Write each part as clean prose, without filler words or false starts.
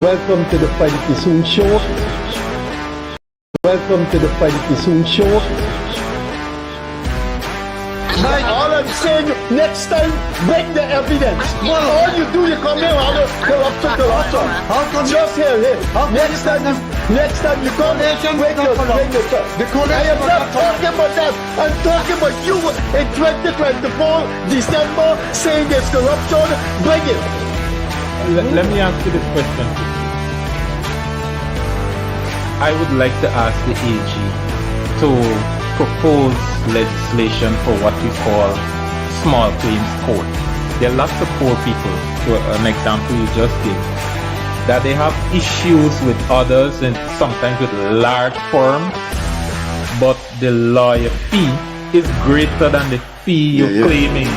Welcome to the Freddie Kissoon Show. Welcome to the Freddie Kissoon Show. All I'm saying, next time, bring the evidence. All you do, you come here, corruption. Just here. Next time you come here, bring your stuff. I am not talking about that. I'm talking about you in 2024, December, saying there's corruption. Bring it. Let me ask you this question. I would like to ask the AG to propose legislation for what we call small claims court. There are lots of poor people, to an example you just gave, that they have issues with others and sometimes with large firms, but the lawyer fee is greater than the fee you're claiming.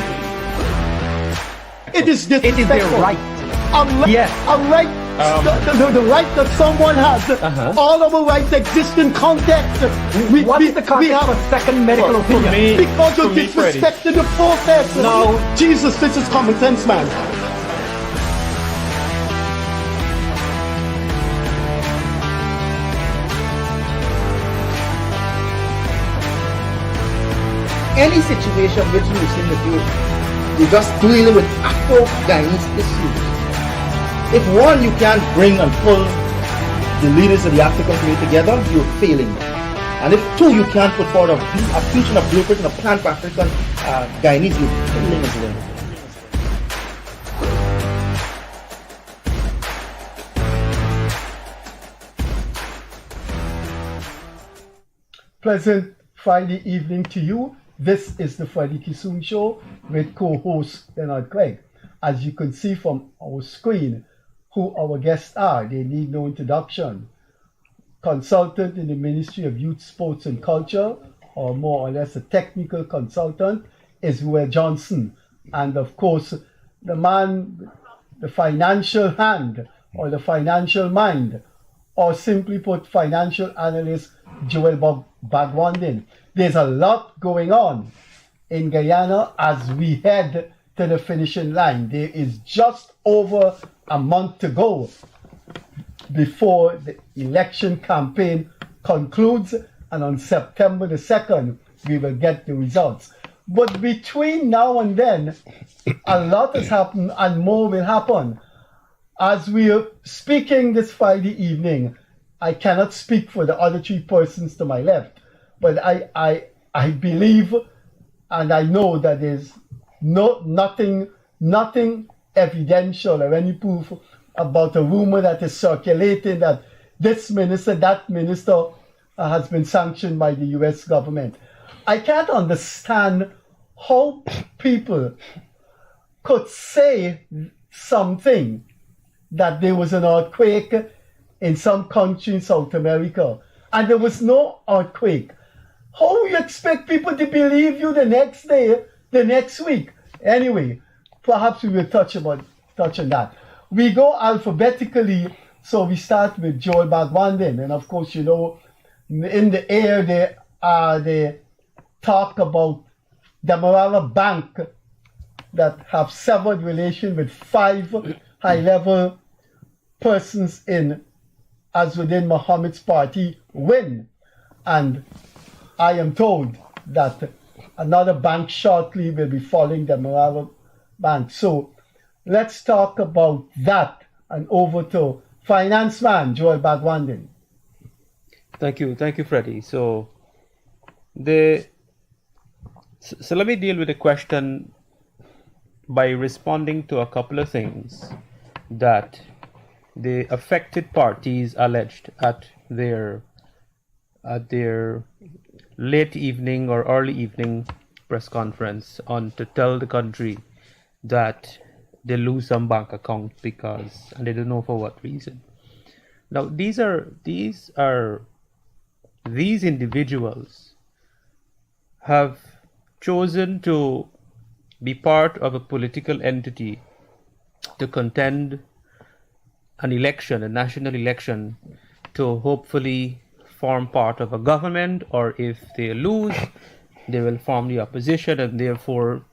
It is their right. Unlike the right that someone has, all of our rights exist in context. What is the context of a second medical opinion? Because you're disrespecting the process. No. Jesus, this is common sense, man. Any situation which you seem to do, you're just dealing with Afro-Guyanese issues. If one, you can't bring and pull the leaders of the African community together, you're failing. And if two, you can't put forward a future, a blueprint, and a plan for African Guyanese, you're failing as well. Pleasant Friday evening to you. This is the Freddie Kissoon Show with co-host Leonard. As you can see from our screen, who our guests are, they need no introduction. Consultant in the Ministry of Youth, Sports and Culture, or more or less a technical consultant, is Ruel Johnson. And of course, the man, the financial hand, or the financial mind, or simply put, financial analyst Ruel Bhagwandin. There's a lot going on in Guyana as we head to the finishing line. There is just over a month to go before the election campaign concludes, and on September the 2nd, we will get the results. But between now and then, a lot has happened and more will happen. As we are speaking this Friday evening, I cannot speak for the other three persons to my left, but I believe and I know that there's nothing evidential or any proof about a rumor that is circulating that this minister, that minister has been sanctioned by the US government. I can't understand how people could say something that there was an earthquake in some country in South America and there was no earthquake. How you expect people to believe you the next day, the next week? Anyway, perhaps we will touch on that. We go alphabetically, so we start with Ruel Bhagwandin. And of course, you know, in the air they talk about the Morala Bank that have severed relation with 5 high-level persons as within Mohammed's party win. And I am told that another bank shortly will be following the Morala Bank. So let's talk about that and over to finance man Ruel Bhagwandin. Thank you, Freddie. So let me deal with the question by responding to a couple of things that the affected parties alleged at their late evening or early evening press conference to tell the country that they lose some bank account and they don't know for what reason. Now these individuals have chosen to be part of a political entity to contend an election, a national election, to hopefully form part of a government, or if they lose, they will form the opposition and therefore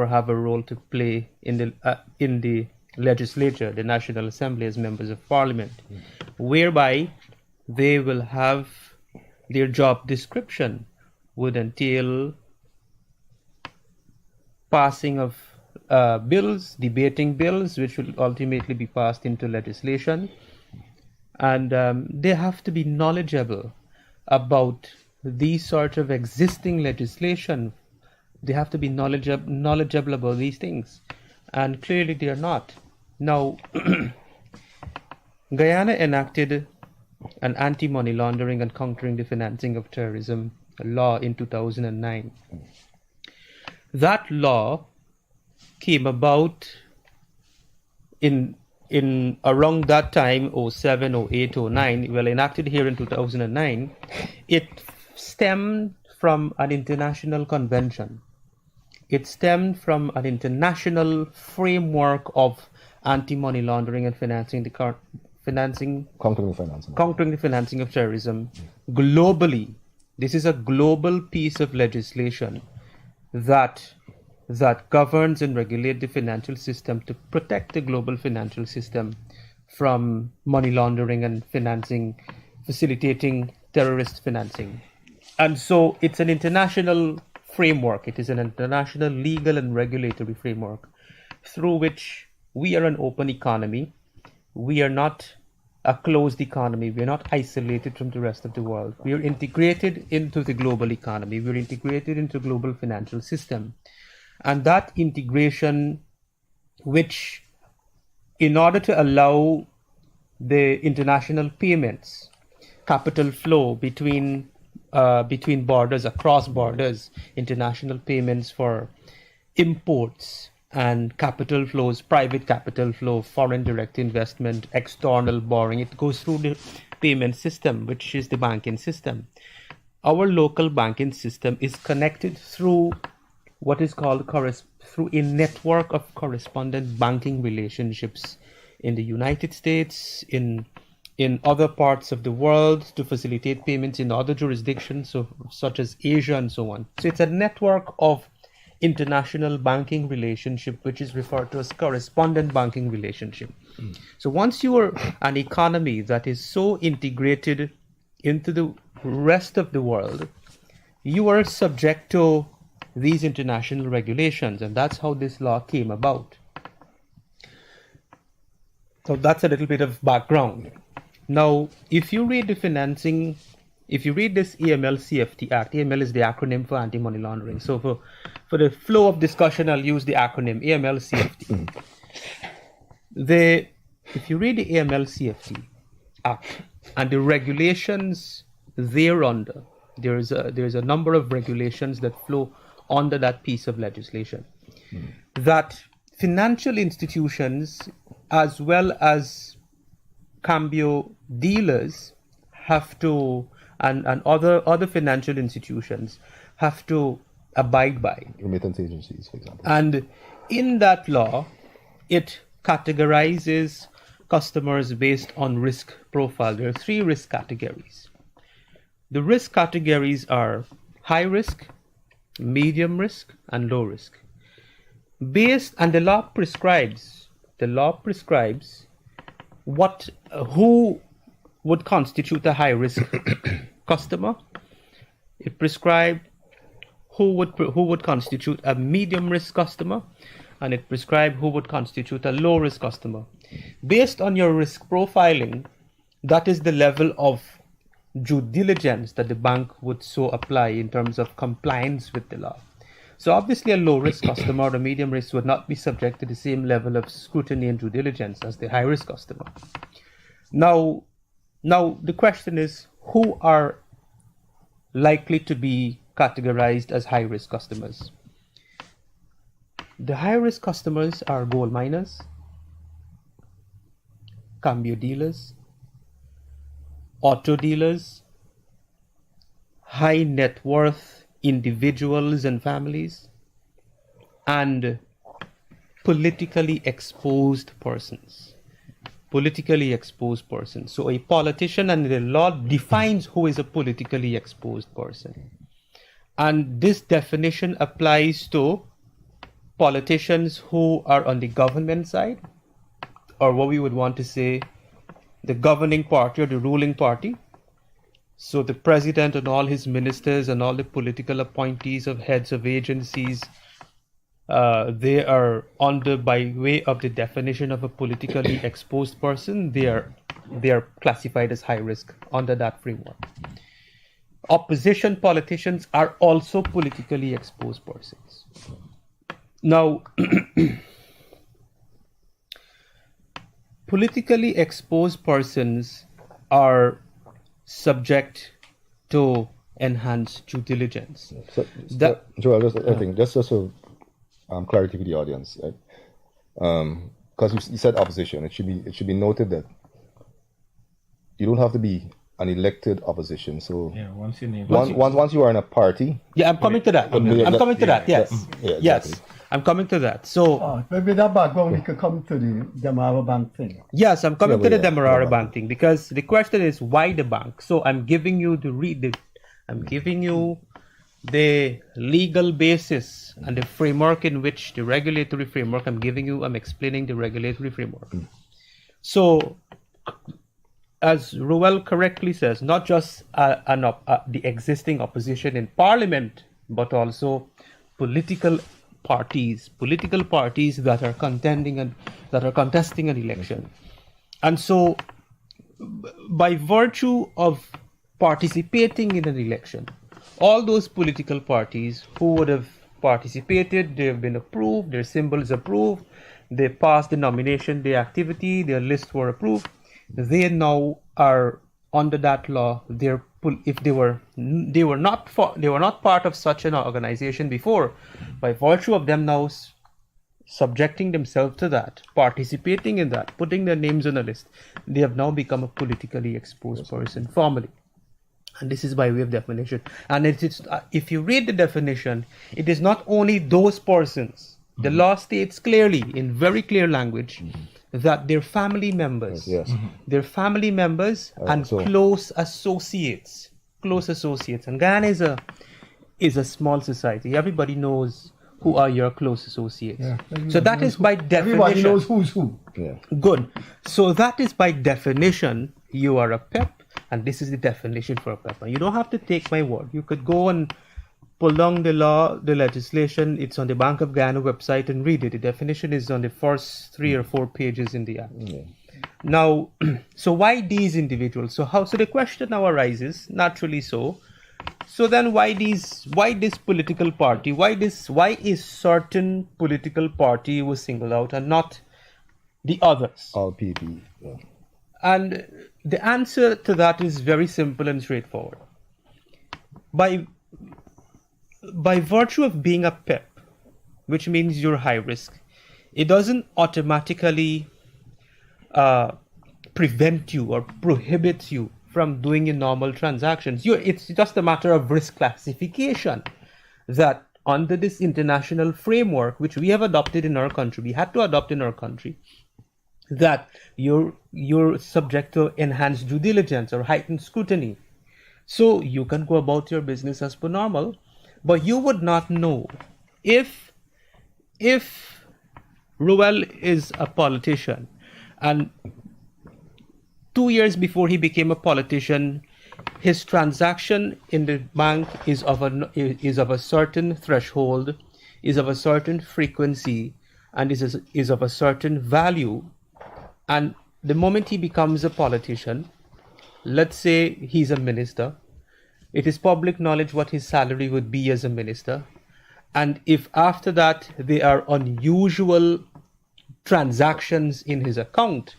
have a role to play in the legislature, the National Assembly, as members of parliament, whereby they will have their job description would entail passing of bills, debating bills, which will ultimately be passed into legislation. And they have to be knowledgeable about these sort of existing legislation. They have to be knowledgeable about these things. And clearly they are not. Now, Guyana enacted an anti-money laundering and countering the financing of terrorism law in 2009. That law came about in around that time, 07, 08, 09, well, enacted here in 2009. It stemmed from an international convention. It stemmed from an international framework of anti-money laundering and countering the financing of terrorism globally. This is a global piece of legislation that governs and regulates the financial system to protect the global financial system from money laundering and facilitating terrorist financing. And so it's an international framework. It is an international legal and regulatory framework through which we are an open economy. We are not a closed economy. We are not isolated from the rest of the world. We are integrated into the global economy. We are integrated into the global financial system. And that integration, which in order to allow the international payments, capital flow between borders, across borders, international payments for imports and capital flows, private capital flow, foreign direct investment, external borrowing, it goes through the payment system, which is the banking system. Our local banking system is connected through what is called through a network of correspondent banking relationships in the United States, in other parts of the world, to facilitate payments in other jurisdictions, such as Asia and so on. So it's a network of international banking relationship, which is referred to as correspondent banking relationship. So once you are an economy that is so integrated into the rest of the world, you are subject to these international regulations, and that's how this law came about. So that's a little bit of background. Now, if you read this AML-CFT Act, AML is the acronym for anti-money laundering. So for the flow of discussion, I'll use the acronym AML-CFT. If you read the AML-CFT Act and the regulations thereunder, there's a number of regulations that flow under that piece of legislation, that financial institutions as well as cambio dealers have to, and other financial institutions have to abide by. Remittance agencies, for example. And in that law, it categorizes customers based on risk profile. There are 3 risk categories. The risk categories are high risk, medium risk, and low risk. And the law prescribes who would constitute a high risk customer. It prescribed who would constitute a medium risk customer, and it prescribed who would constitute a low risk customer. Based on your risk profiling, that is the level of due diligence that the bank would so apply in terms of compliance with the law. So obviously a low risk customer or a medium risk would not be subject to the same level of scrutiny and due diligence as the high risk customer. Now the question is, who are likely to be categorized as high risk customers? The high risk customers are gold miners, cambio dealers, auto dealers, high net worth individuals and families, and politically exposed persons. So a politician, and the law defines who is a politically exposed person. And this definition applies to politicians who are on the government side, or what we would want to say, the governing party or the ruling party. So the president and all his ministers and all the political appointees of heads of agencies, they are under, by way of the definition of a politically exposed person, they are classified as high risk under that framework. Opposition politicians are also politically exposed persons. Now, politically exposed persons are subject to enhanced due diligence. So, Joel, I think just so clarity for the audience, right? Because you said opposition, it should be noted that you don't have to be an elected opposition. So once you name once you are in a party. Yeah, I'm coming to that. I'm coming to that. Yes, exactly. Yes, I'm coming to that. So maybe that background we could come to the Demerara Bank thing. yes, I'm coming to the Demerara Bank thing, because the question is why the bank. So I'm giving you I'm giving you the legal basis and the framework in which the regulatory framework. I'm explaining the regulatory framework. So, as Ruel correctly says, not just the existing opposition in parliament, but also political parties that are contending and that are contesting an election. And so, by virtue of participating in an election, all those political parties who would have participated, they have been approved, their symbols approved, they passed the nomination, the activity, their lists were approved. They now are under that law. If they were not part of such an organization before, by virtue of them now subjecting themselves to that, participating in that, putting their names on a list, they have now become a politically exposed person formally. And this is by way of definition. And if you read the definition, it is not only those persons. The law states clearly, in very clear language, that their family members, their family members and close associates. And Guyana is a small society. Everybody knows who are your close associates. Yeah, so that is by definition. Everybody knows who's who. Yeah. Good. So that is by definition, you are a PEP, and this is the definition for a PEP. And you don't have to take my word. You could go and pull down the law, the legislation. It's on the Bank of Guyana website and read it. The definition is on the first 3 or 4 pages in the act. Yeah. Now, so why these individuals? So the question now arises, naturally so. So then why this political party? Why is certain political party was singled out and not the others? All PP. Yeah. And the answer to that is very simple and straightforward. By virtue of being a PEP, which means you're high risk, it doesn't automatically prevent you or prohibit you from doing your normal transactions. It's just a matter of risk classification, that under this international framework, which we have adopted in our country, we had to adopt in our country, that you're subject to enhanced due diligence or heightened scrutiny. So you can go about your business as per normal, but you would not know if Ruel is a politician and 2 years before he became a politician, his transaction in the bank is of a certain threshold, is of a certain frequency, and is of a certain value. And the moment he becomes a politician, let's say he's a minister, it is public knowledge what his salary would be as a minister. And if after that there are unusual transactions in his account,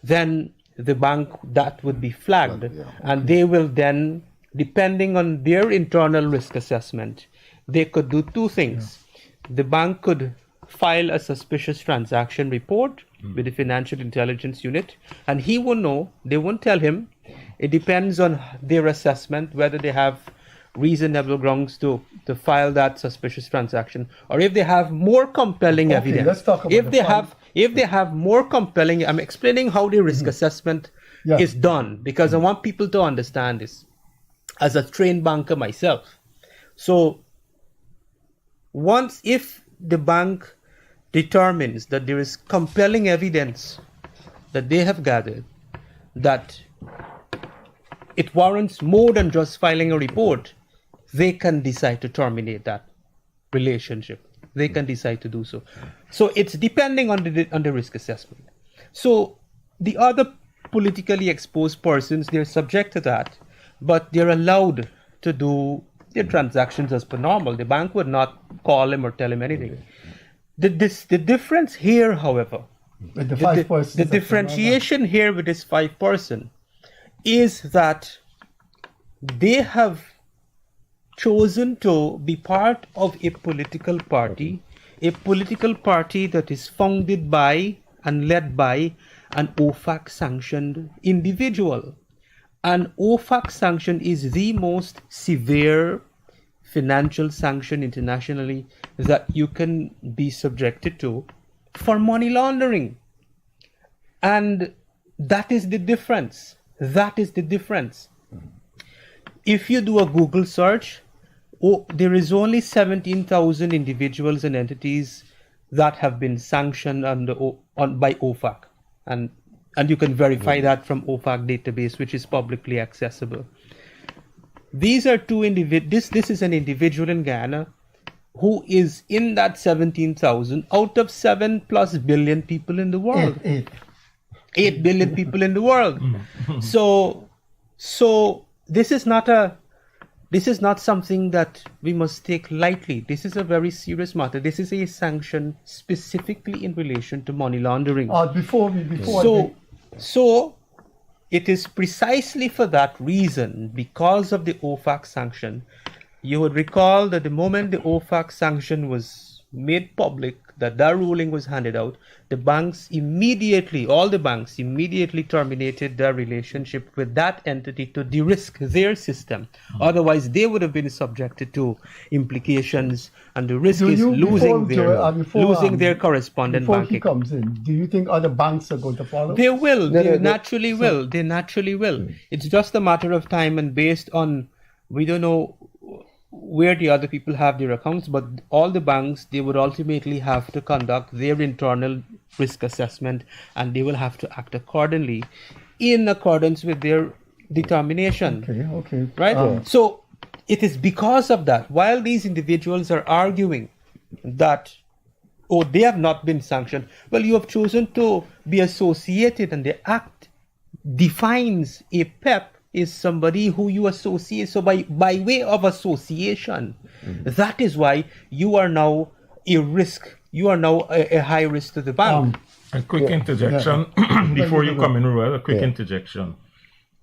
then the bank, that would be flagged. And they will then, depending on their internal risk assessment, they could do 2 things. The bank could file a suspicious transaction report with the Financial Intelligence Unit, and he will know. They won't tell him. It depends on their assessment whether they have reasonable grounds to file that suspicious transaction, or if they have more compelling evidence. Let's talk about if they have more compelling, I'm explaining how the risk assessment is done, because I want people to understand this as a trained banker myself. So if the bank determines that there is compelling evidence that they have gathered that it warrants more than just filing a report, they can decide to terminate that relationship. They can decide to do so. So it's depending on the risk assessment. So the other politically exposed persons, they're subject to that, but they're allowed to do their transactions as per normal. The bank would not call him or tell him anything. The difference here, however, With the 5 persons. the differentiation here with this 5 person is that they have chosen to be part of a political party that is founded by and led by an OFAC sanctioned individual. An OFAC sanction is the most severe financial sanction internationally that you can be subjected to for money laundering. And that is the difference. That is the difference. If you do a Google search, there is only 17,000 individuals and entities that have been sanctioned by OFAC. And you can verify that from OFAC database, which is publicly accessible. These are two individuals. This is an individual in Ghana who is in that 17,000 out of 7+ billion people in the world. 8 billion people in the world. So this is not something that we must take lightly. This is a very serious matter. This is a sanction specifically in relation to money laundering. So it is precisely for that reason, because of the OFAC sanction. You would recall that the moment the OFAC sanction was made public, that ruling was handed out, all the banks immediately terminated their relationship with that entity to de-risk their system. Otherwise, they would have been subjected to implications, and the risk is losing their correspondent before banking. He comes in, do you think other banks are going to follow? They will. They naturally will. They naturally will. It's just a matter of time, and based on, we don't know where the other people have their accounts, but all the banks, they would ultimately have to conduct their internal risk assessment, and they will have to act accordingly in accordance with their determination. Okay. Right? So it is because of that, while these individuals are arguing that, they have not been sanctioned, well, you have chosen to be associated, and the act defines a PEP is somebody who you associate. So by way of association, that is why you are now a risk. You are now a high risk to the bank. A quick interjection before you come in, Ruel. A quick interjection.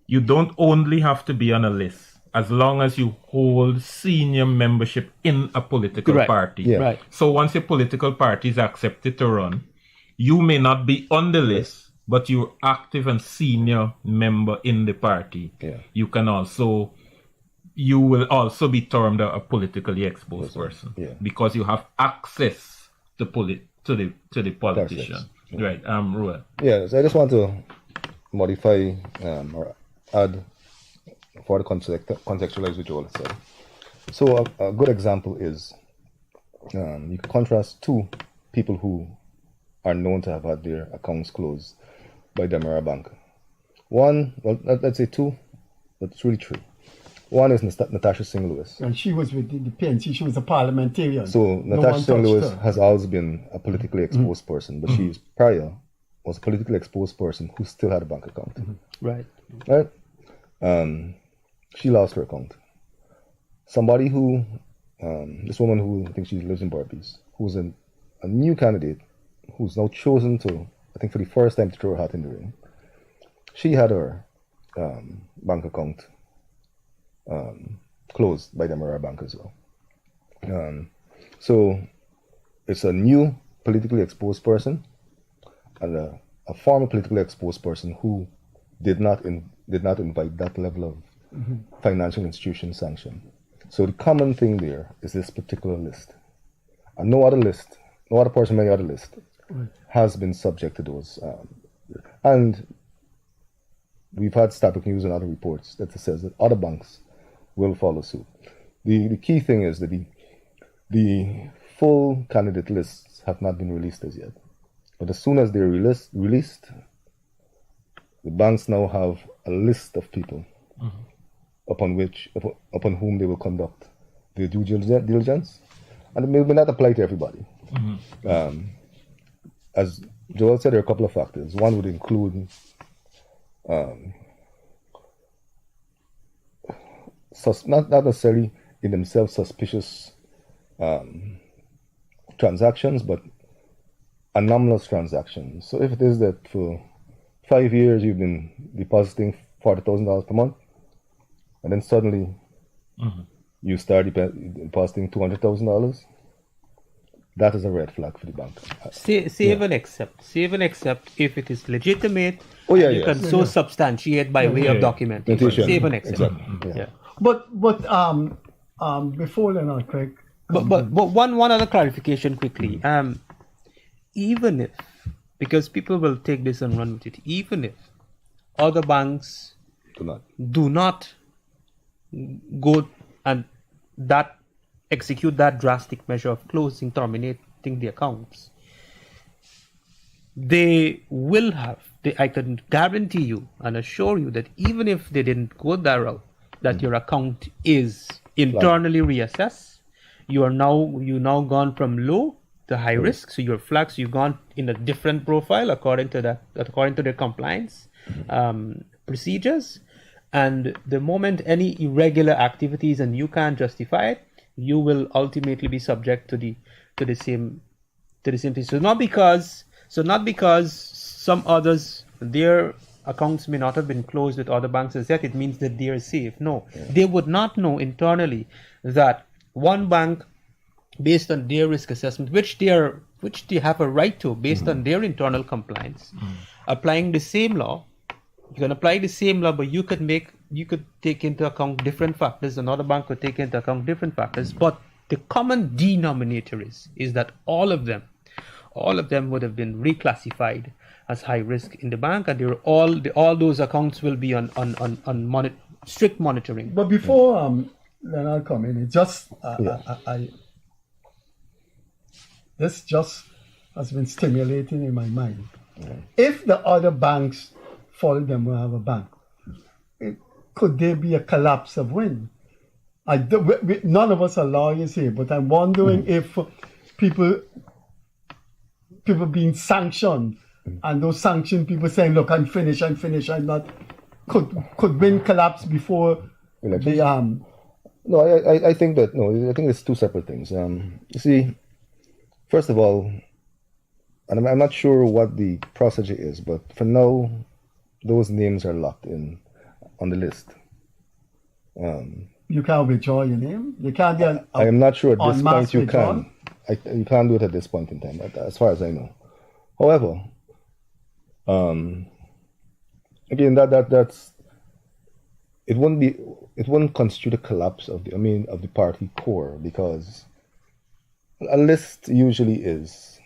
You don't only have to be on a list as long as you hold senior membership in a political party. Yeah. Right. So once a political party is accepted to run, you may not be on the list, but you're active and senior member in the party. Yeah. You will also be termed a politically exposed person because you have access to the politician. Right, Ruel. Yeah, so I just want to modify or add for the contextualize what Joel said. So a good example is you can contrast 2 people who are known to have had their accounts closed by Demerara Bank. One, well, let's say 2, but it's really 3. One is Natasha Singh Lewis. And she was with the PNC, she was a parliamentarian. So Natasha Singh Lewis has always been a politically exposed person, but she was a politically exposed person who still had a bank account. Right. She lost her account. Somebody who, this woman who I think she lives in Barbados, who's a new candidate, who's now chosen to, I think for the first time, to throw her hat in the ring. She had her bank account closed by the Demerara Bank as well. So it's a new politically exposed person and a former politically exposed person who did not invite that level of financial institution sanction. So the common thing there is this particular list, and no other person on any other list has been subject to those. And we've had Static News and other reports that says that other banks will follow suit. The key thing is that the full candidate lists have not been released as yet. But as soon as they're released, the banks now have a list of people upon whom they will conduct their due diligence, and it may not apply to everybody. As Joel said, there are a couple of factors. One would include not necessarily in themselves suspicious transactions, but anomalous transactions. So if it is that for 5 years you've been depositing $40,000 per month, and then suddenly you start depositing $200,000, that is a red flag for the bank. Save and accept. Save and accept if it is legitimate. Oh, yeah, and you yeah. can so substantiate by way of documentation. Save and accept. Exactly. Yeah. But before Leonard, Craig. But one other clarification quickly. Even if, because people will take this and run with it, even if other banks do not go and execute that drastic measure of closing, terminating the accounts, they will have. I can guarantee you and assure you that even if they didn't go that route, that your account is internally reassessed. You now gone from low to high risk, so you're flagged. So you've gone in a different profile according to their compliance procedures. And the moment any irregular activities and you can't justify it, you will ultimately be subject to the same thing. So not because some others, their accounts may not have been closed with other banks as yet, it means that they are safe. No, they would not know internally that one bank, based on their risk assessment, which they have a right to, based on their internal compliance, applying the same law. You can apply the same law, but you could take into account different factors. Another bank could take into account different factors. But the common denominator is that all of them would have been reclassified as high risk in the bank, and all those accounts will be on strict monitoring. But before Leonard come in, this just has been stimulating in my mind. If the other banks follow them will have a bank, could there be a collapse of wind? None of us are lawyers here, but I'm wondering if people being sanctioned, and those sanctioned people saying, "Look, I'm finished. I'm not." Could wind collapse before the No, I think that I think it's two separate things. You see, first of all, and I'm not sure what the procedure is, but for now, those names are locked in on the list. You can't withdraw your name. You can't. I am not sure at this point you withdrawal? can. You can't do it at this point in time, as far as I know. However, again, that's it wouldn't constitute a collapse of the party core, because a list usually is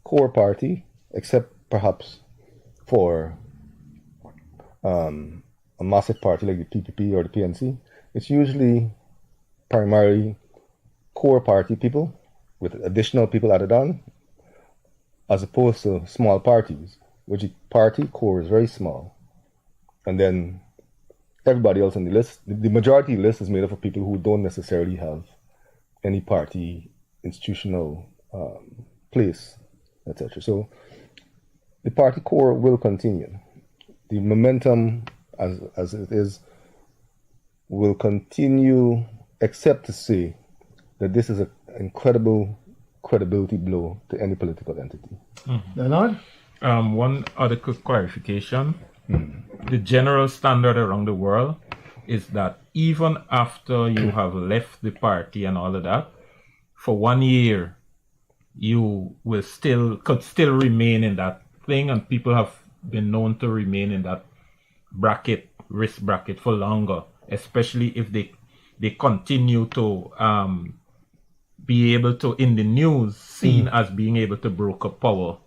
core party, except perhaps for a massive party like the PPP or the PNC. It's usually primarily core party people with additional people added on, as opposed to small parties, which the party core is very small. And then everybody else on the list, the majority list is made up of people who don't necessarily have any party institutional place, etc. So the party core will continue. The momentum as it is will continue, except to say that this is an incredible credibility blow to any political entity. Leonard? One other quick clarification. The general standard around the world is that even after you have left the party and all of that, for 1 year, you could still remain in that thing, and people have been known to remain in that risk bracket for longer, especially if they continue to be able to, in the news, seen as being able to broker power,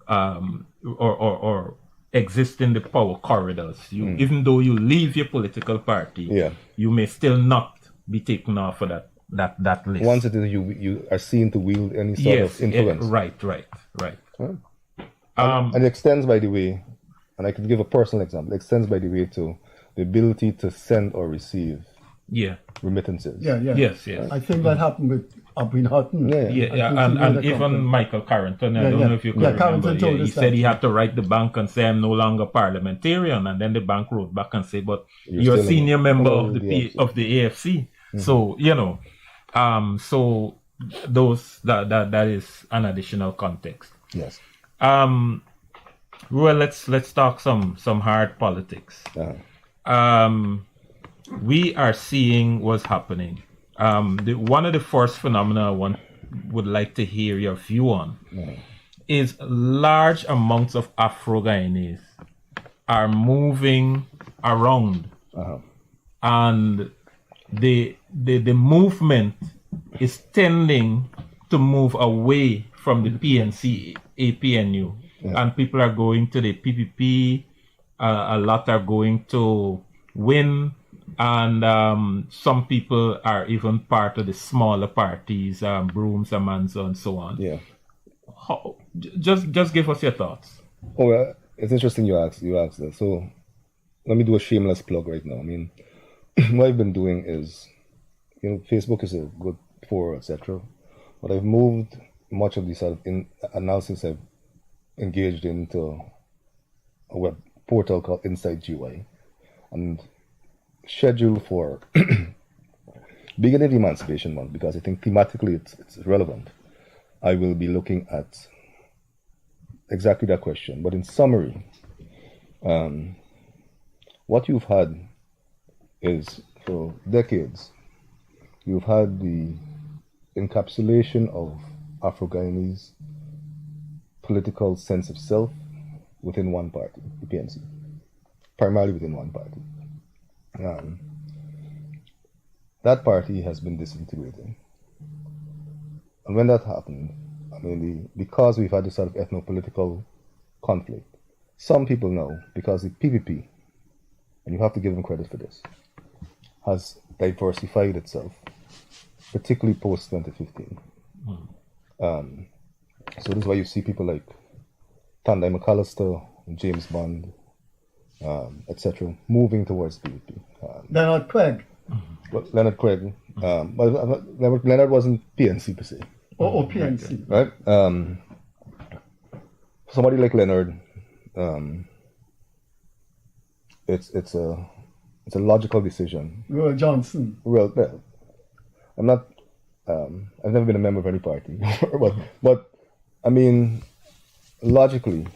or exist in the power corridors. Even though you leave your political party, you may still not be taken off of that list. Once it is you are seen to wield any sort of influence. Right. And it extends, by the way, and I can give a personal example, extends by the way to the ability to send or receive Yeah. remittances. Yeah, yeah. Yes, yes. I think that happened with Abin Hutton. Yeah, Yeah, I yeah, think he made and a even complaint. Michael Carrington, I Yeah, don't yeah. know if you could Yeah, remember, Carrington told he us said that, he yeah. had to write the bank and say, I'm no longer parliamentarian, and then the bank wrote back and say, but You're you're a still senior member of of the the AFC. of the AFC. So, you know, so that is an additional context. Yes. Well, let's talk some hard politics. We are seeing what's happening. One of the first phenomena I would like to hear your view on is large amounts of Afro-Guyanese are moving around, and the movement is tending to move away from the PNC APNU, and people are going to the PPP. A lot are going to WIN, and some people are even part of the smaller parties, Brooms, Amanzo, and so on. Yeah. Just give us your thoughts. Oh, well, it's interesting you asked that. So let me do a shameless plug right now. I mean, what I've been doing is, Facebook is a good forum, etc. But I've moved much of the sort of analysis I've engaged into a web portal called Inside GUI, and scheduled for beginning of Emancipation Month, because I think thematically it's relevant. I will be looking at exactly that question. But in summary, what you've had is, for decades, you've had the encapsulation of Afro-Guyanese political sense of self within one party, the PNC, primarily within one party. That party has been disintegrating. And when that happened, I mean, because we've had this sort of ethno-political conflict, some people know, because the PPP, and you have to give them credit for this, has diversified itself, particularly post-2015. So this is why you see people like Tandai McAllister, James Bond, etc., moving towards PPP. Leonard Craig. But Leonard Craig, Leonard wasn't PNC per se. Or PNC. Right? Somebody like Leonard, it's a logical decision. Ruel Johnson. Well, I'm not. I've never been a member of any party, but I mean, logically,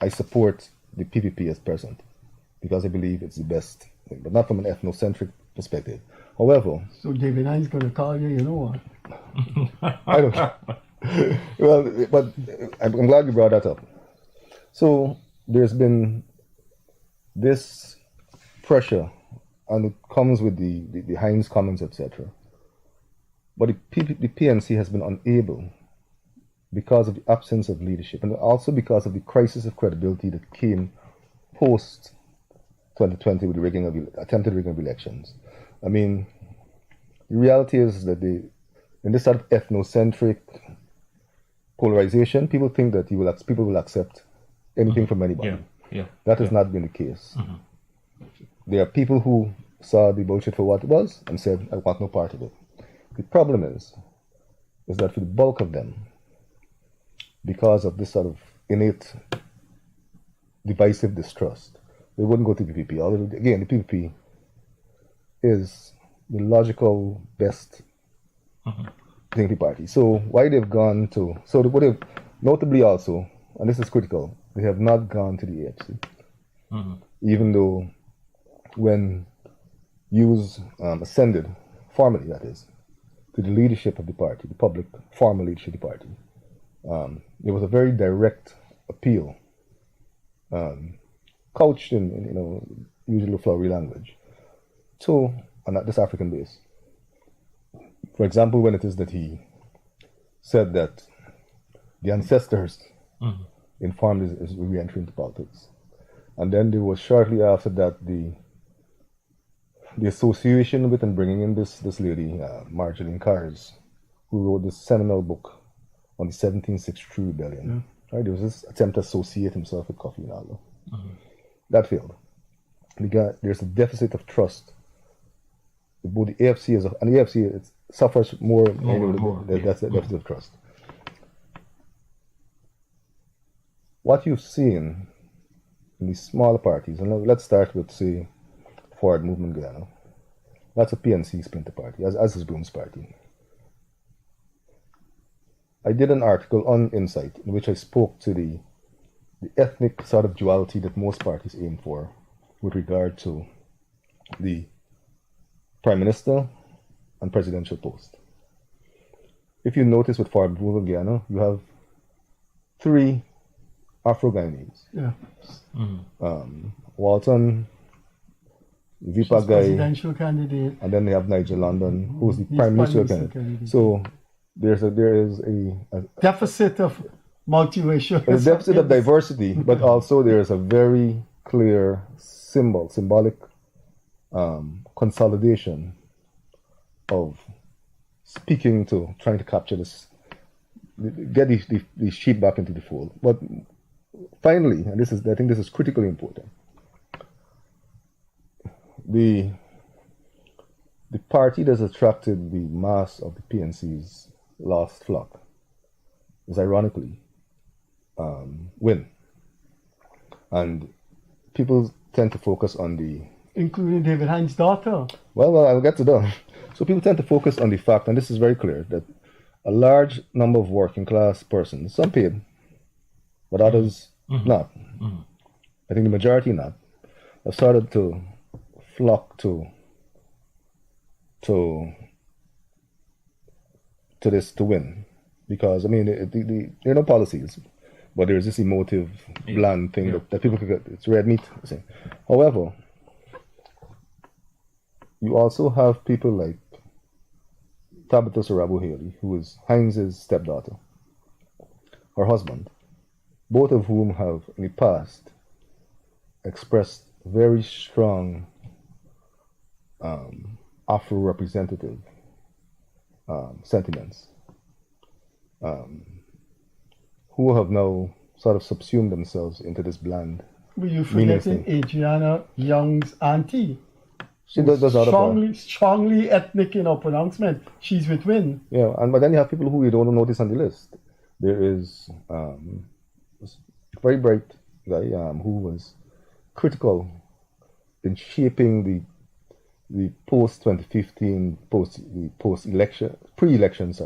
I support the PPP as present because I believe it's the best thing, but not from an ethnocentric perspective. However, So David Hines gonna call you, you know what? I don't. Well, but I'm glad you brought that up. So there's been this pressure, and it comes with the Hines comments, etc. But the PNC has been unable, because of the absence of leadership, and also because of the crisis of credibility that came post 2020 with the attempted rigging of elections. I mean, the reality is that in this sort of ethnocentric polarization, people think that people will accept anything from anybody. Yeah. That has not been the case. There are people who saw the bullshit for what it was and said, I want no part of it. The problem is that for the bulk of them, because of this sort of innate divisive distrust, they wouldn't go to the PPP. Although, again, the PPP is the logical best thinking party. So why they've gone to, what they've notably also, and this is critical, they have not gone to the AFC. Even though when Hughes ascended, formally that is, to the leadership of the party, the public formal leadership of the party, there was a very direct appeal, couched in usually flowery language, to this African base. For example, when it is that he said that the ancestors informed his re-entry into politics, and then there was shortly after that the association with and bringing in this lady, Marjorie Cars, who wrote this seminal book on the 1763 rebellion. Right? There was this attempt to associate himself with Kofi Nalo. That failed. There's a deficit of trust. Both the AFC and the AFC suffers more. That's a deficit of trust. What you've seen in these smaller parties, and let's start with, say, Forward Movement Guyana. That's a PNC splinter party, as is Broom's party. I did an article on Insight in which I spoke to the ethnic sort of duality that most parties aim for with regard to the Prime Minister and presidential post. If you notice with Forward Movement Guyana, you have 3 Afro-Guyanese. Yeah. Walton, VPA guy, presidential candidate, and then they have Nigel London, who's the Prime Minister candidate. So there is a deficit of multiracial. There's a deficit of diversity, but also there is a very clear symbolic consolidation of speaking to trying to capture this, get these sheep back into the fold. But finally, and I think this is critically important, the party that's attracted the mass of the PNC's lost flock is ironically Win. And people tend to focus on including David Hines' daughter. Well, I'll get to that. So people tend to focus on the fact, and this is very clear, that a large number of working class persons, some paid, but others not. I think the majority not, have started to flock to Win, because I mean there are no policies, but there's this emotive, bland thing that people could get. It's red meat. However, you also have people like Tabitha Sarabu Haley, who is Hines' stepdaughter, her husband, both of whom have in the past expressed very strong Afro-representative sentiments, who have now sort of subsumed themselves into this bland. But you're forgetting Adriana Young's auntie. She does strongly ethnic in her pronouncement. She's with Win. Yeah, but then you have people who you don't notice on the list. There is a very bright guy who was critical in shaping the post 2015 pre-elections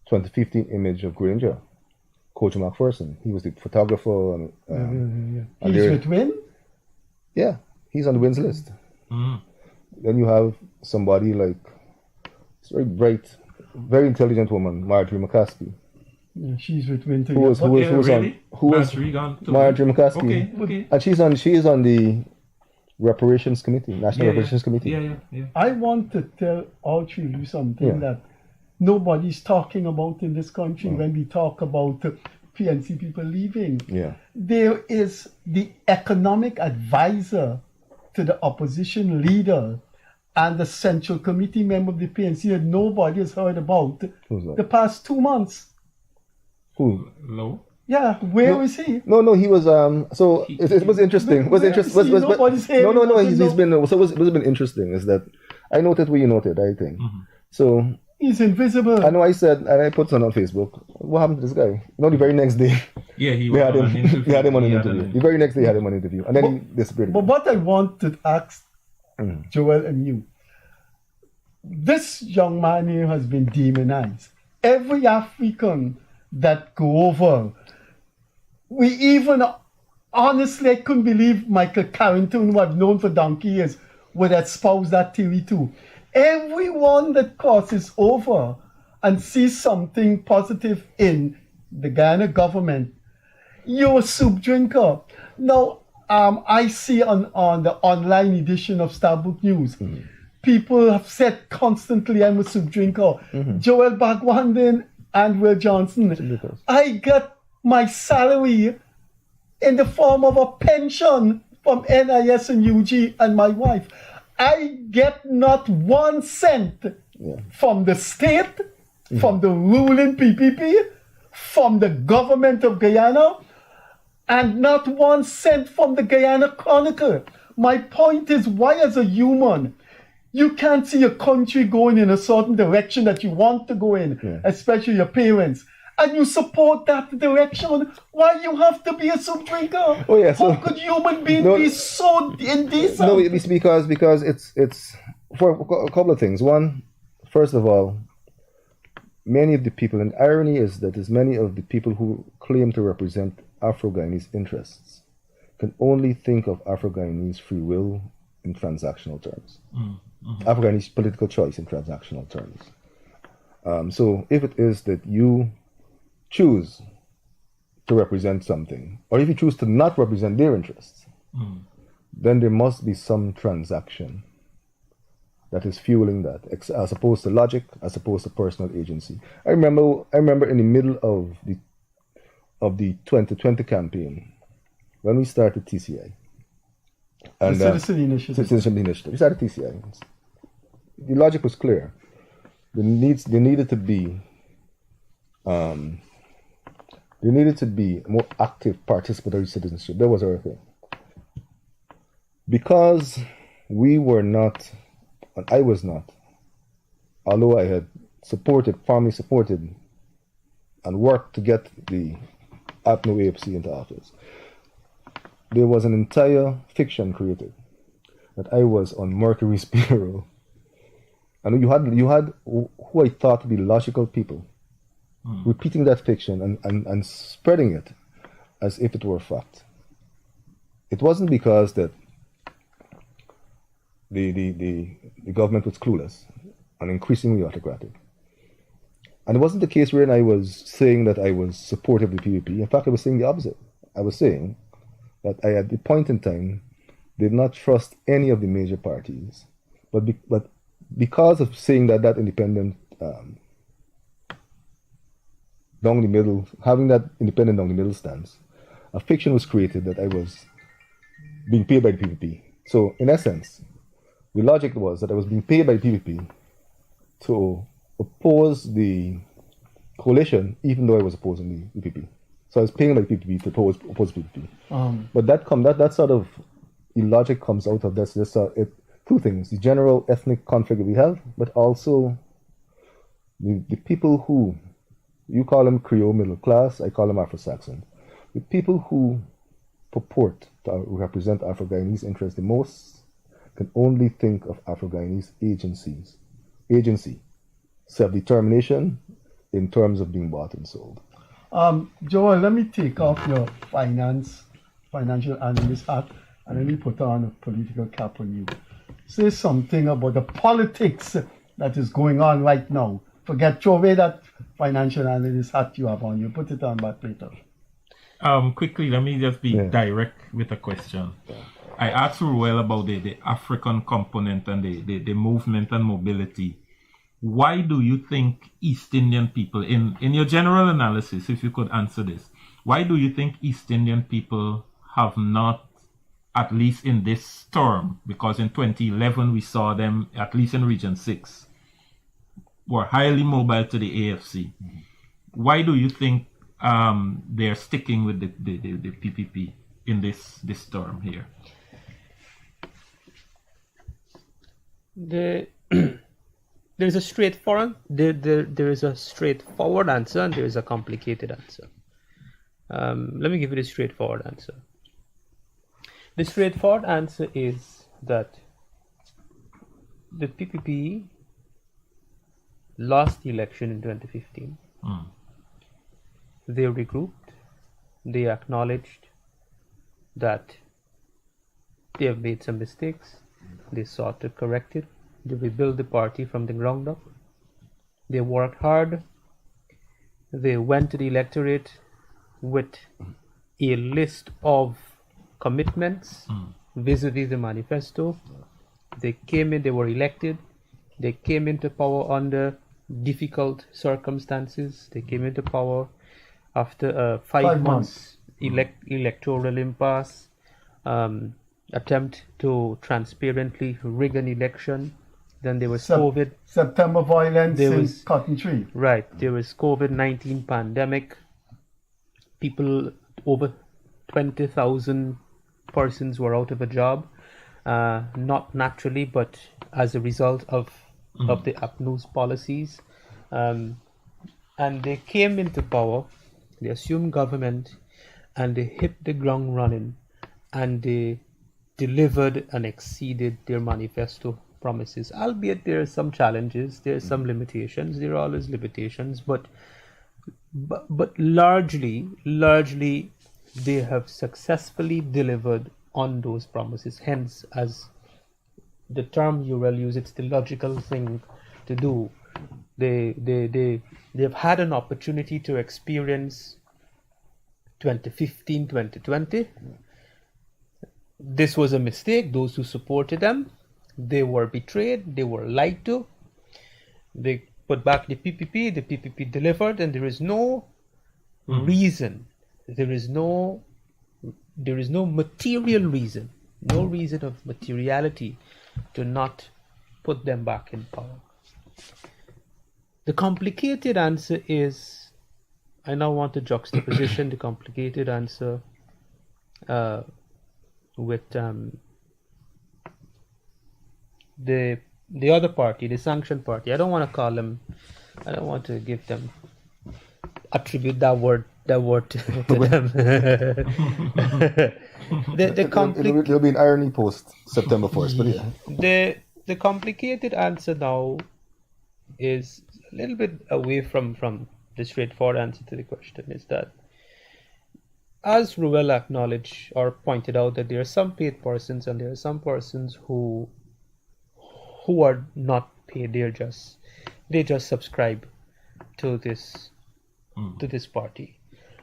2015 image of Granger, Coach McPherson. He was the photographer. And he's with Win? Yeah, he's on the Win's list. Then you have somebody like this very bright, very intelligent woman, Marjorie McCaskey. Yeah, she's with Win too. Who was Marjorie McCaskey. Okay. And she is on the Reparations Committee, National Reparations Committee. Yeah. I want to tell all three of you something that nobody's talking about in this country when we talk about PNC people leaving. Yeah. There is the economic advisor to the opposition leader and the central committee member of the PNC that nobody has heard about the past 2 months. Who? No. Yeah, where is he? No, he was so it was interesting. What's interesting what's been interesting is that I noted what you noted, I think. So he's invisible. I know I said, and I put something on Facebook, what happened to this guy? The very next day he had him on an interview. The very next day he had him on an interview. And then he disappeared. But what I want to ask Joel and you, this young man here has been demonized. Every African that go over, honestly, I couldn't believe Michael Carrington, who I've known for donkey years, would espouse that theory too. Everyone that crosses over and sees something positive in the Guyana government, you're a soup drinker. Now, I see on the online edition of Starbook News, people have said constantly, I'm a soup drinker. Joel Bhagwandin and Ruel Johnson. I got my salary in the form of a pension from NIS and UG and my wife. I get not 1 cent from the state, from the ruling PPP, from the government of Guyana. and not 1 cent from the Guyana Chronicle. My point is, why as a human, you can't see a country going in a certain direction that you want to go in, especially your parents, and you support that direction? Why you have to be a soup drinker? Oh, yeah, so- How could human beings be so indecent? No, it's because it's for a couple of things. One, first of all, many of the people, and irony is that as many of the people who claim to represent Afro-Guyanese interests can only think of Afro-Guyanese free will in transactional terms. Afro-Guyanese political choice in transactional terms. So if it is that you choose to represent something, or if you choose to not represent their interests, then there must be some transaction that is fueling that, as opposed to logic, as opposed to personal agency. I remember in the middle of the 2020 campaign, when we started TCI, and The Citizen Initiative. Citizen Initiative, we started TCI. The logic was clear. There needed to be more active participatory citizenship. That was our thing. Because we were not, and I was not, although I had firmly supported, and worked to get the APNO AFC into office, there was an entire fiction created that I was on Mercury's payroll. And you had who I thought to be logical people repeating that fiction and spreading it as if it were fact. It wasn't because that the government was clueless and increasingly autocratic. And it wasn't the case wherein I was saying that I was supportive of the PPP. In fact, I was saying the opposite. I was saying that I, at the point in time, did not trust any of the major parties. But because of saying that independent down the middle, having that independent down the middle stance, a fiction was created that I was being paid by the PPP. So, in essence, the logic was that I was being paid by the PPP to oppose the coalition, even though I was opposing the PPP. So I was paying by the PPP to oppose the PPP. But that sort of illogic comes out of this two things: the general ethnic conflict that we have, but also the people who, you call them Creole middle class, I call them Afro-Saxon. The people who purport to represent Afro-Guyanese interests the most can only think of Afro-Guyanese agency, self-determination in terms of being bought and sold. Joel, let me take off your financial analyst hat, and let me put on a political cap on you. Say something about the politics that is going on right now. Throw away that financial analyst hat you have on. You put it on back later. Quickly, let me just be direct with a question. I asked Ruel about the African component and the movement and mobility. Why do you think East Indian people, in your general analysis, if you could answer this, why do you think East Indian people have not, at least in this term, because in 2011 we saw them, at least in Region 6, were highly mobile to the AFC. Why do you think they're sticking with the PPP in this term here? There is a straightforward answer and there is a complicated answer. Let me give you the straightforward answer. The straightforward answer is that the PPP lost the election in 2015. They regrouped. They acknowledged that they have made some mistakes. They sought to correct it. They rebuilt the party from the ground up. They worked hard. They went to the electorate with a list of commitments vis-a-vis the manifesto. They came in, they were elected. They came into power under difficult circumstances. They came into power after a 5 months electoral impasse, attempt to transparently rig an election. Then there was COVID. September violence in Cotton Tree. Right. There was COVID-19 pandemic. People, over 20,000 persons were out of a job, not naturally, but as a result of the APNU's policies. And they came into power, they assumed government, and they hit the ground running, and they delivered and exceeded their manifesto promises. Albeit there are some challenges, there are some limitations, there are always limitations, but largely they have successfully delivered on those promises. Hence, as the term Ruel used, it's the logical thing to do. They've had an opportunity to experience 2015, 2020. This was a mistake. Those who supported them, they were betrayed, they were lied to. They put back the PPP delivered, and there is no reason, there is no material reason, no reason of materiality to not put them back in power. The complicated answer is, I now want to juxtaposition the complicated answer with the other party, the sanctioned party. I don't want to give them, attribute that word to them. There'll be an irony post September 1st, but yeah. The complicated answer now is a little bit away from the straightforward answer to the question, is that, as Ruel acknowledged or pointed out, that there are some paid persons and there are some persons who are not paid. They just subscribe to this party.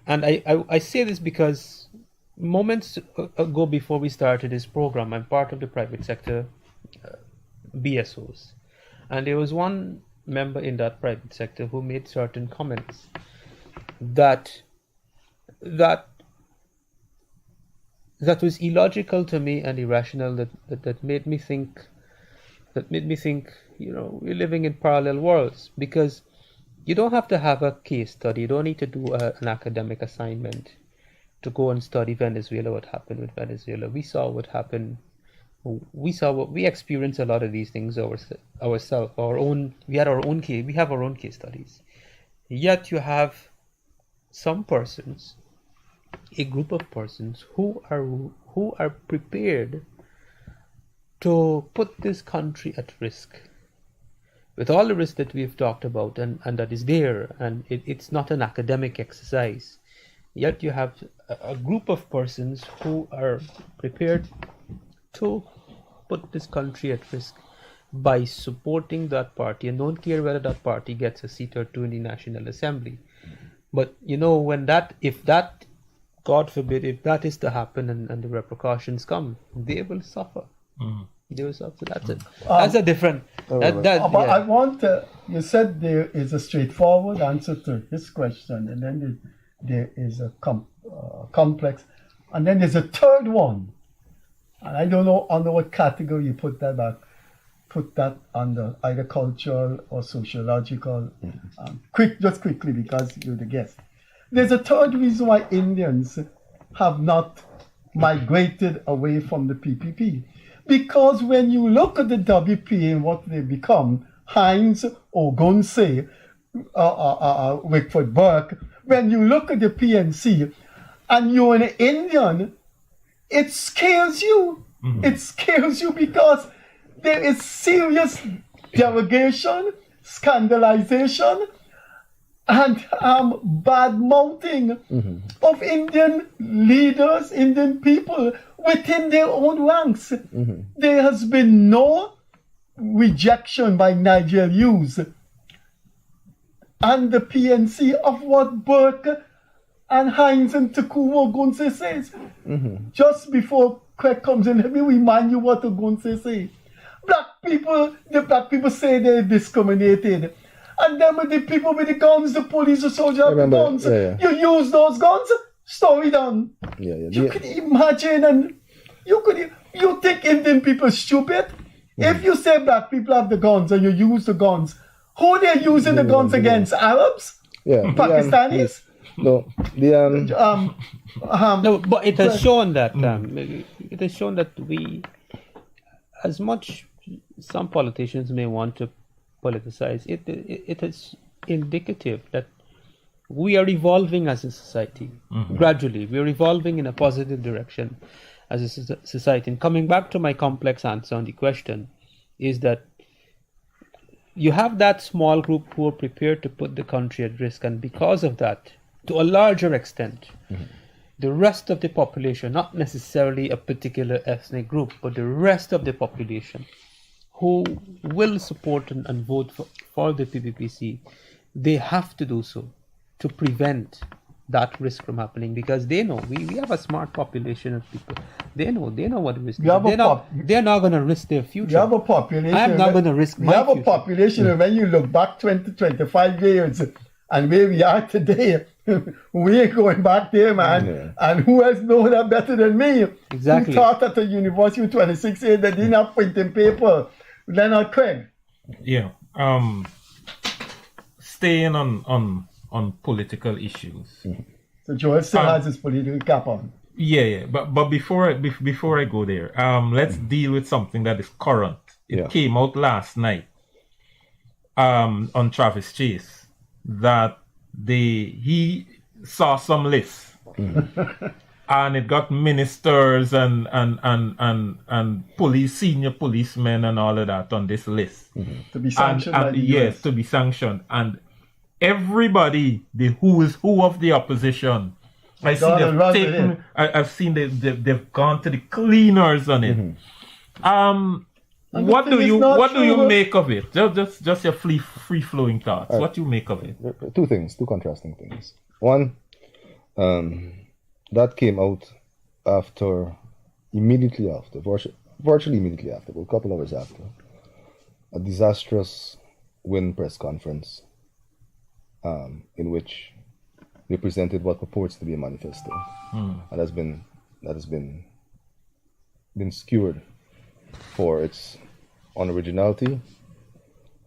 And I say this because moments ago, before we started this program, I'm part of the private sector BSOs, and there was one member in that private sector who made certain comments that was illogical to me and irrational, that made me think, we're living in parallel worlds, because you don't have to have a case study, you don't need to do an academic assignment to go and study Venezuela, what happened with Venezuela. We saw what happened. We experienced a lot of these things ourselves. We have our own case studies. Yet you have some persons, a group of persons who are prepared to put this country at risk, with all the risks that we've talked about, and that is there, and it's not an academic exercise. Yet you have a group of persons who are prepared to put this country at risk by supporting that party, and don't care whether that party gets a seat or two in the National Assembly. But if that, God forbid, if that is to happen and the repercussions come, they will suffer. They will suffer. That's it. That's a different. I want you said there is a straightforward answer to this question, and then there is a complex, and then there's a third one. And I don't know under what category you put that back. Put that under either cultural or sociological. Quickly, because you're the guest. There's a third reason why Indians have not migrated away from the PPP. Because when you look at the WPA and what they become, Hines, Ogunse, Wickford Burke, when you look at the PNC and you're an Indian, it scares you. It scares you because there is serious derogation, scandalization, and bad mouthing of Indian leaders, Indian people within their own ranks. There has been no rejection by Nigel Hughes and the PNC of what Burke and Hines and Takumo Ogunse says. Just before Craig comes in, let me remind you what Ogunse say. The black people say they're discriminated. And then with the people with the guns, the police, the soldiers have the guns. You use those guns, story done. You could imagine, and you think Indian people stupid? If you say black people have the guns and you use the guns, who they're using the guns against? Arabs? Pakistanis? No, the No, but it has shown that it has shown that we, as much some politicians may want to politicize it, it is indicative that we are evolving as a society. Gradually. We are evolving in a positive direction as a society. And coming back to my complex answer on the question, is that you have that small group who are prepared to put the country at risk, and because of that, to a larger extent, the rest of the population, not necessarily a particular ethnic group, but the rest of the population who will support and vote for the PPPC, they have to do so to prevent that risk from happening, because they know we have a smart population of people. They know what risk is. They're not going to risk their future. We have a population. I'm not going to risk my future. We have a population, and when you look back 20, 25 years and where we are today, we ain't going back there, man. Yeah. And who else know that better than me? Exactly. Who taught at the university with 26 years, they didn't have printing paper. Leonard, Craig. Yeah. Staying on political issues. So Joel still has his political cap on. Yeah. But before I go there, let's deal with something that is current. It came out last night on Travis Chase that he saw some lists. And it got ministers and police, senior policemen and all of that on this list. To be sanctioned by the US. Yes, to be sanctioned. And everybody, the who is who of the opposition, I've seen they've gone to the cleaners on it. What do you make of it? Just your free flowing thoughts. What do you make of it? Two contrasting things. One, that came out immediately after, virtually immediately after, a couple hours after, a disastrous WIN press conference in which they presented what purports to be a manifesto. That has been skewered for its unoriginality,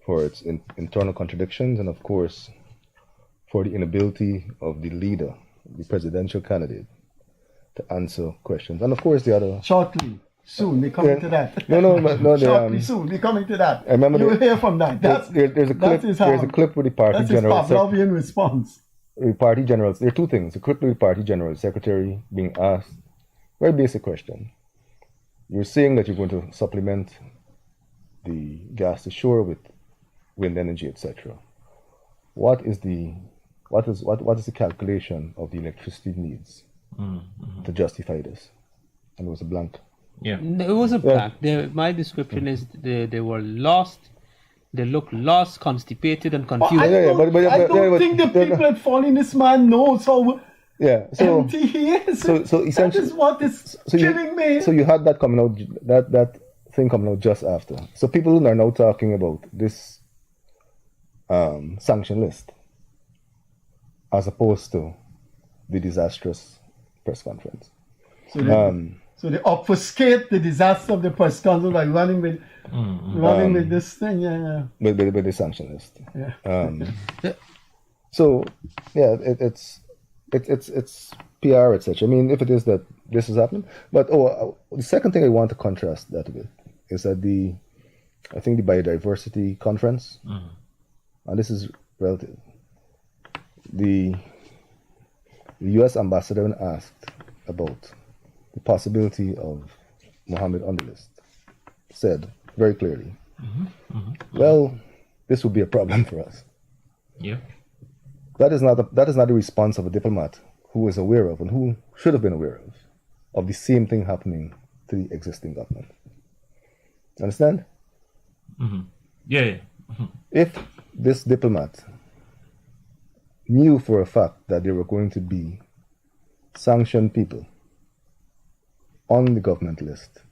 for its internal contradictions, and of course for the inability of the leader, the presidential candidate, to answer questions. And of course the other... Shortly, soon, we're coming to that. No. Shortly, soon, we're coming to that. I remember you'll hear from that. There's a clip with the party general... That's his Pavlovian response. The party general... There are two things. A clip with the party general secretary being asked very basic question. You're saying that you're going to supplement the gas to shore with wind energy, etc. What is the calculation of the electricity needs to justify this? And it was a blank. Yeah, it was a blank. My description is they were lost. They looked lost, constipated, and confused. I don't think the people that fall in this man knows how empty he is. So essentially, that is what is killing me. So you had that coming out, that thing coming out just after. So people are now talking about this sanction list as opposed to the disastrous press conference. So they obfuscate the disaster of the press conference by running with this thing, with the sanction list. It's PR, etc. I mean, if it is that this is happening, but the second thing I want to contrast that with is that the biodiversity conference, and this is relative. The U.S. ambassador, when asked about the possibility of Mohammed on the list, said very clearly, well, this would be a problem for us. Yeah. That is not the response of a diplomat who is aware of and who should have been aware of the same thing happening to the existing government. Understand? Yeah. If this diplomat knew for a fact that there were going to be sanctioned people on the government list,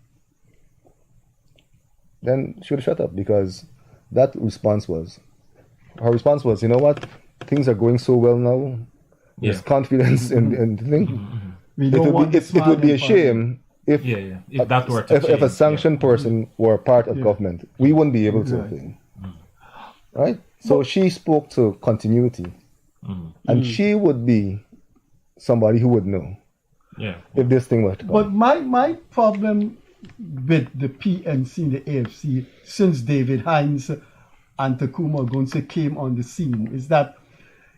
then she would have shut up, because her response was, you know what? Things are going so well now. There's confidence in the thing. It would be a shame if that were to if a sanctioned person were part of government, we wouldn't be able to. Right? So she spoke to continuity, and she would be somebody who would know Yeah. if this thing were to come. But my problem with the PNC and the AFC since David Hines and Takuma Gonse came on the scene is that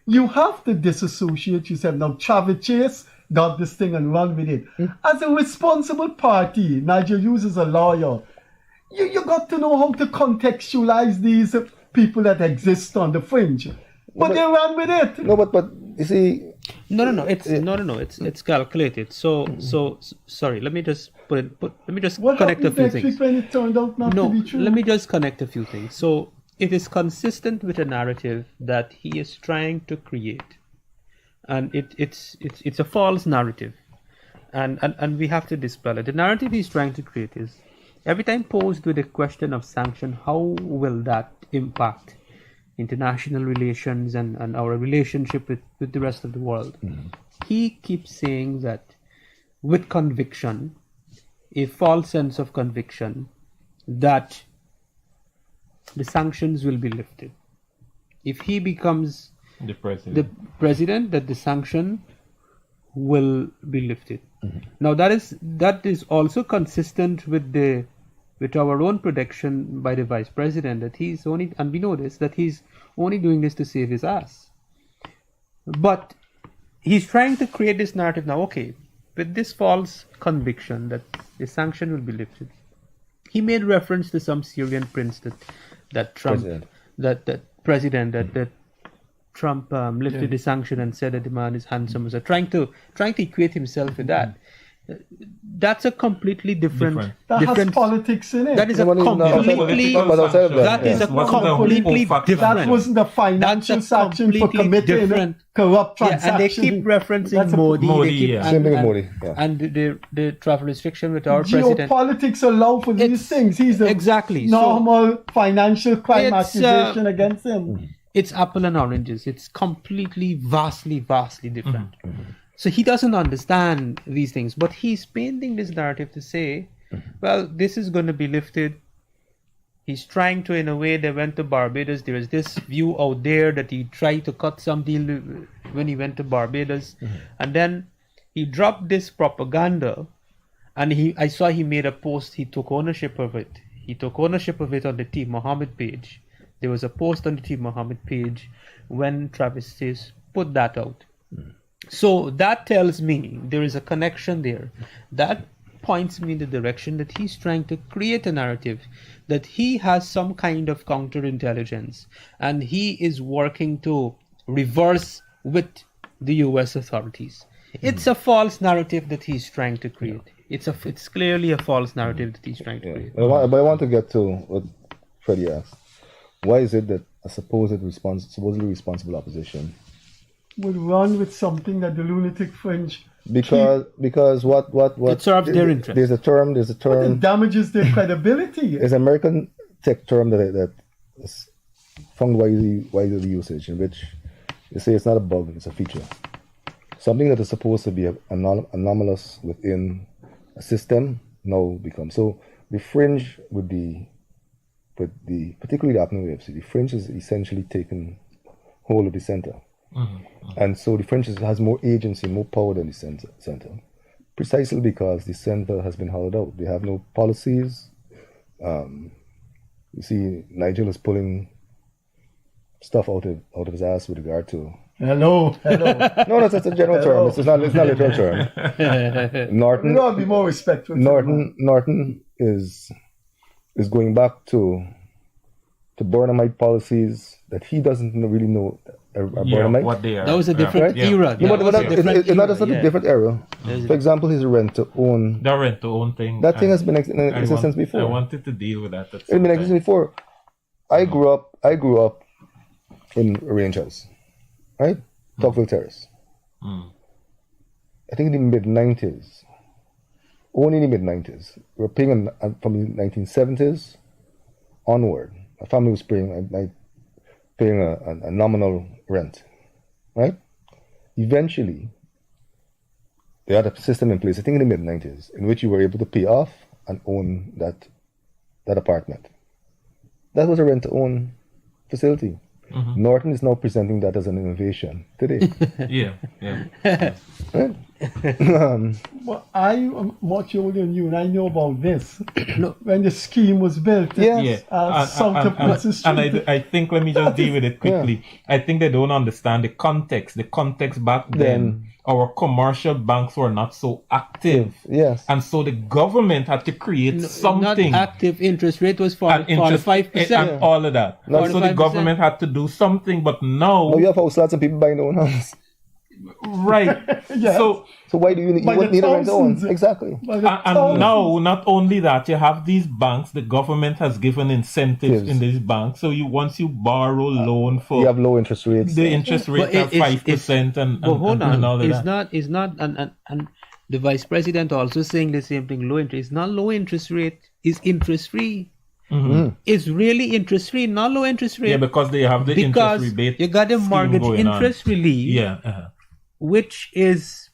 you have to disassociate yourself. Now, Travis Chase got this thing and run with it. As a responsible party, Nigel Hughes is a lawyer. You got to know how to contextualize these people that exist on the fringe. But they ran with it. No, but you see, It's calculated. So sorry. Let me just What connect a happened few next things. week when it turned out not to be true? Let me just connect a few things. So it is consistent with a narrative that he is trying to create, and it's a false narrative, and we have to dispel it. The narrative he's trying to create is every time posed with a question of sanction, how will that impact international relations and our relationship with the rest of the world? He keeps saying that with conviction, a false sense of conviction, that the sanctions will be lifted. If he becomes The president. the president, that the sanction will be lifted. Now that is also consistent with our own prediction by the vice president that he's only, and we know this, that he's only doing this to save his ass. But he's trying to create this narrative now, okay, with this false conviction that the sanction will be lifted. He made reference to some Syrian prince that Trump, that Trump lifted the sanction and said that the man is handsome. So trying to equate himself with that. That's a completely different. That has politics in it. That is a No, no, no, completely. but outside of that, That is a What's the completely whole different. That wasn't a financial That's a sanction for completely committing different. corrupt Yeah, transactions. and they keep referencing That's a- Modi. Modi, they keep, yeah. Same thing with Modi, yeah. And the travel restriction with our president. Geopolitics allow for these It's- things. He's the exactly. normal financial crime It's, accusation against him. It's apple and oranges. It's completely, vastly different. So he doesn't understand these things, but he's painting this narrative to say, well, this is going to be lifted. He's trying to, in a way, they went to Barbados. There is this view out there that he tried to cut some deal when he went to Barbados. And then he dropped this propaganda, and I saw he made a post. He took ownership of it. He took ownership of it on the Team Mohammed page. There was a post on the Team Mohammed page when Travis Chase put that out. So that tells me there is a connection there. That points me in the direction that he's trying to create a narrative that he has some kind of counterintelligence and he is working to reverse with the US authorities. It's a false narrative that he's trying to create. It's clearly a false narrative that he's trying to create. But I want to get to what Freddie asked. Why is it that a supposedly responsible opposition? Would run with something that the lunatic fringe Because what It serves their interest. There's a term. it damages their credibility. There's an American tech term that is found widely usage, in which they say it's not a bug, it's a feature. Something that is supposed to be anomalous within a system now becomes so. The fringe would be, particularly the happening with AFC, the fringe is essentially taken hold of the center. And so the fringe has more agency, more power than the center, precisely because the center has been hollowed out. They have no policies. You see, Nigel is pulling stuff out of his ass with regard to. Hello. No, that's a general term. It's not a literal term. Norton. We ought to be more respectful. Norton is going back to Burnhamite policies that he doesn't really know are Burnhamite. What they are. That was a different era. No, but it's not just a era, different era. For example, his rent to own. The rent to own thing. That thing has been in existence before. I wanted to deal with that. It's been in existence before. I grew up in a range house, right? Tocqueville Terrace. I think in the mid-90s, only in the mid-90s, we were paying from the 1970s onward. My family was paying a nominal rent, right? Eventually, they had a system in place, I think in the mid-90s, in which you were able to pay off and own that apartment. That was a rent-to-own facility. Norton is now presenting that as an innovation today. Yeah, yeah. Well, I am much older than you, and I know about this. When the scheme was built, Yeah. south of Princeton Street. And I think, let me just deal with it quickly. I think they don't understand the context. The context back then, our commercial banks were not so active. Yes. And so the government had to create something. Not active interest rate was 45%. And all of that. So the government had to do something, but now you have house lots and people buying their own house. right. Yeah. So why do you By the need a rent own? thousands. Exactly. By the and thousands. now, not only that, you have these banks. The government has given incentives Yes. in these banks. So once you borrow loan for You have low interest rates. the interest rate But at 5% and hold on. all of It's that. not, and the vice president also saying the same thing. Low interest. It's not low interest rate. It's interest free. It's really interest free, not low interest rate. Yeah, because they have the because interest rebate. you got a scheme mortgage going on. interest relief, Yeah. which is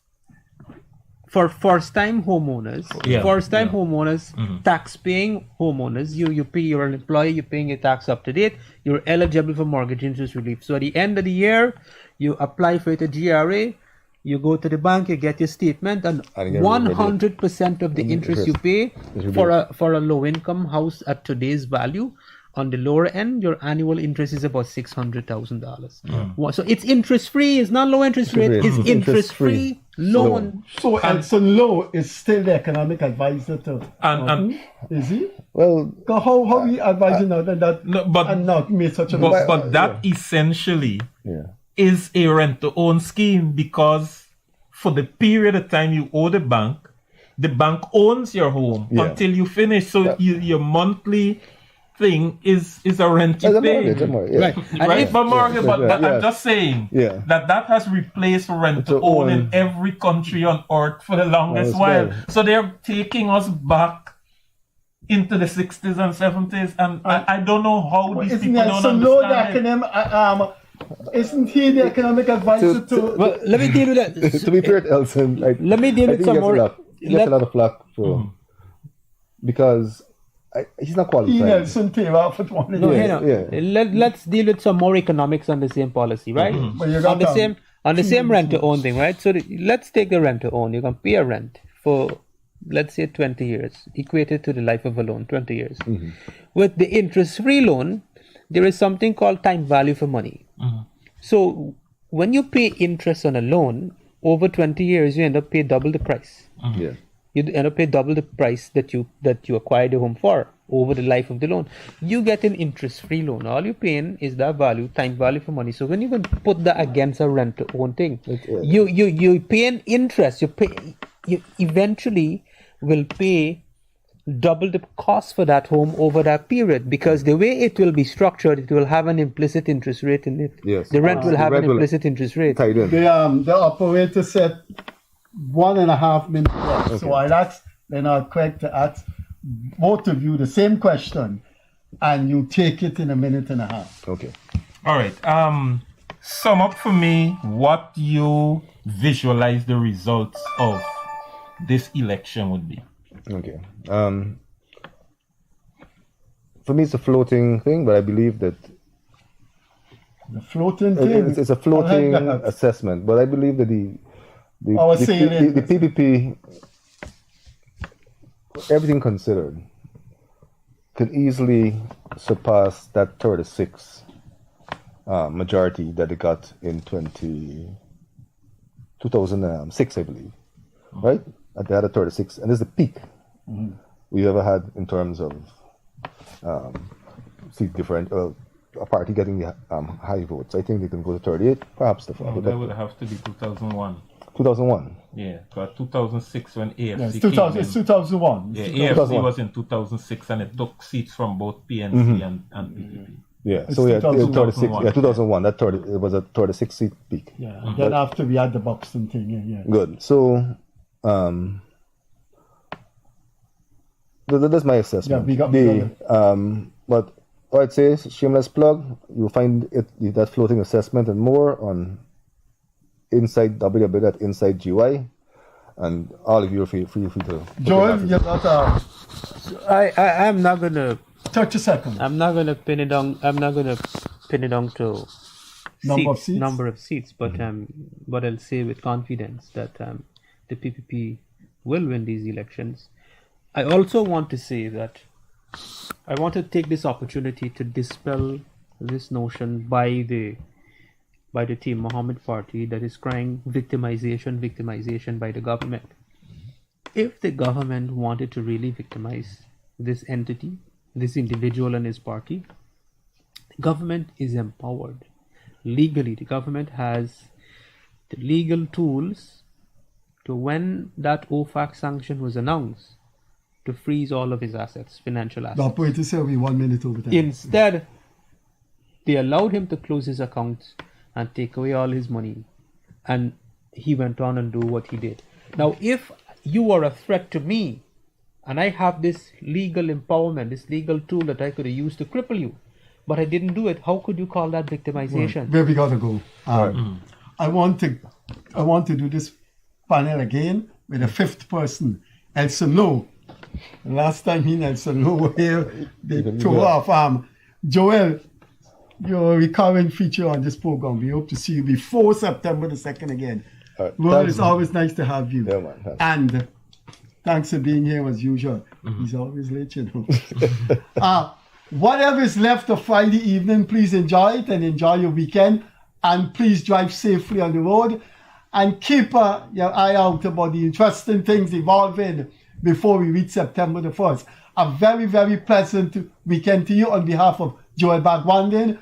for first-time homeowners. Yeah, First-time yeah. homeowners, tax-paying homeowners. You pay. You're an employee. You're paying your tax up to date. You're eligible for mortgage interest relief. So at the end of the year, you apply for it at GRA. You go to the bank, you get your statement, and And you get 100% of the interest you pay Interest for a low-income house at today's value. On the lower end, your annual interest is about $600,000. So it's interest-free. It's not low interest rate. Interest It's free. interest-free loan. So Edson Lowe is still the economic advisor to And is he? Well, How he advising now that no, but and not made such a but that essentially yeah. is a rent-to-own scheme, because for the period of time you owe the bank owns your home Yeah. until you finish. So your monthly thing is a rent you As a pay. mortgage, a mortgage, yeah. Right. And Right, if- but Morgan, but yeah, I'm yeah. just saying Yeah. that has replaced rent to own in every country on earth for the longest while. well. So they're taking us back into the 60s and 70s, and I don't know how these isn't people don't Edson Lowe the understand it. isn't he the economic advisor to well, let me deal with that. To be fair to Elson, Let me deal I with think some more. he gets a lot of flack for because he's not qualified. Nelson Taylor for 20 No, years? Yeah. Let's deal with some more economics on the same policy, right? But you got On the same rent to own thing, right? So let's take the rent to own. You can pay a rent for, let's say, 20 years, equated to the life of a loan, 20 years. With the interest-free loan, there is something called time value for money. So when you pay interest on a loan over 20 years, you end up paying double the price. Yeah. You end up paying double the price that you acquired the home for over the life of the loan. You get an interest-free loan. All you're paying is that value, time value for money. So when you can put that against a rent-to-own thing, you pay an interest. You eventually will pay double the cost for that home over that period, because the way it will be structured, it will have an implicit interest rate in it. Yes. The rent will have rent an will implicit interest rate. Tied in. The operator said 1.5 minutes left. So I'll ask Leonard Craig to ask both of you the same question, and you take it in a minute and a half. Okay. All right. Sum up for me what you visualize the results of this election would be. Okay. For me, it's a floating thing, but I believe that The floating thing. it's a floating I like that. assessment. But I believe that the PPP, everything considered, could easily surpass that 36 majority that it got in 2006, I believe. Right? They had a 36, and this is the peak we ever had in terms of seat different. A party getting the high votes. I think they can go to 38, perhaps the Oh, that would have to be 2001. 2001. Yeah, but 2006 when AFC Yes, came 2000, in. it's 2001. Yeah, It's AFC 2001. was in 2006 and it took seats from both PNC and PPP. Yeah, It's so yeah, 2001. 36. Yeah, 2001. That 30. It was a 36 seat peak. Yeah, then after we had the Buxton thing, yeah. Good. So, that's my assessment. Yeah, we got but what I'd say is shameless plug. You'll find that floating assessment and more on inside www.inside.gy, and all of you are free to. Joel, you got I'm not gonna 30 seconds. I'm not gonna pin it down. I'm not gonna pin it down to number of seats, but I'll say with confidence that the PPP will win these elections. I also want to say that I want to take this opportunity to dispel this notion by the Team Mohammed party that is crying victimization by the government. If the government wanted to really victimize this entity, this individual and his party, the government is empowered. Legally, the government has the legal tools to, when that OFAC sanction was announced, to freeze all of his assets, financial assets. The point is, we 1 minute over time. Instead, they allowed him to close his accounts and take away all his money, and he went on and do what he did. Now, if you are a threat to me, and I have this legal empowerment, this legal tool that I could have used to cripple you, but I didn't do it, how could you call that victimization? Where we gotta go. I want to do this panel again with a fifth person, Elson Lowe. Last time Elson Lowe were here, they tore off. Joel, you're a recurring feature on this program. We hope to see you before September the 2nd again. Well, it's always nice to have you. Yeah, man. And thanks for being here as usual. He's always late, you know. Whatever is left of Friday evening, please enjoy it and enjoy your weekend. And please drive safely on the road. And keep your eye out about the interesting things evolving before we reach September the 1st. A very, very pleasant weekend to you on behalf of Joel Bhagwandin,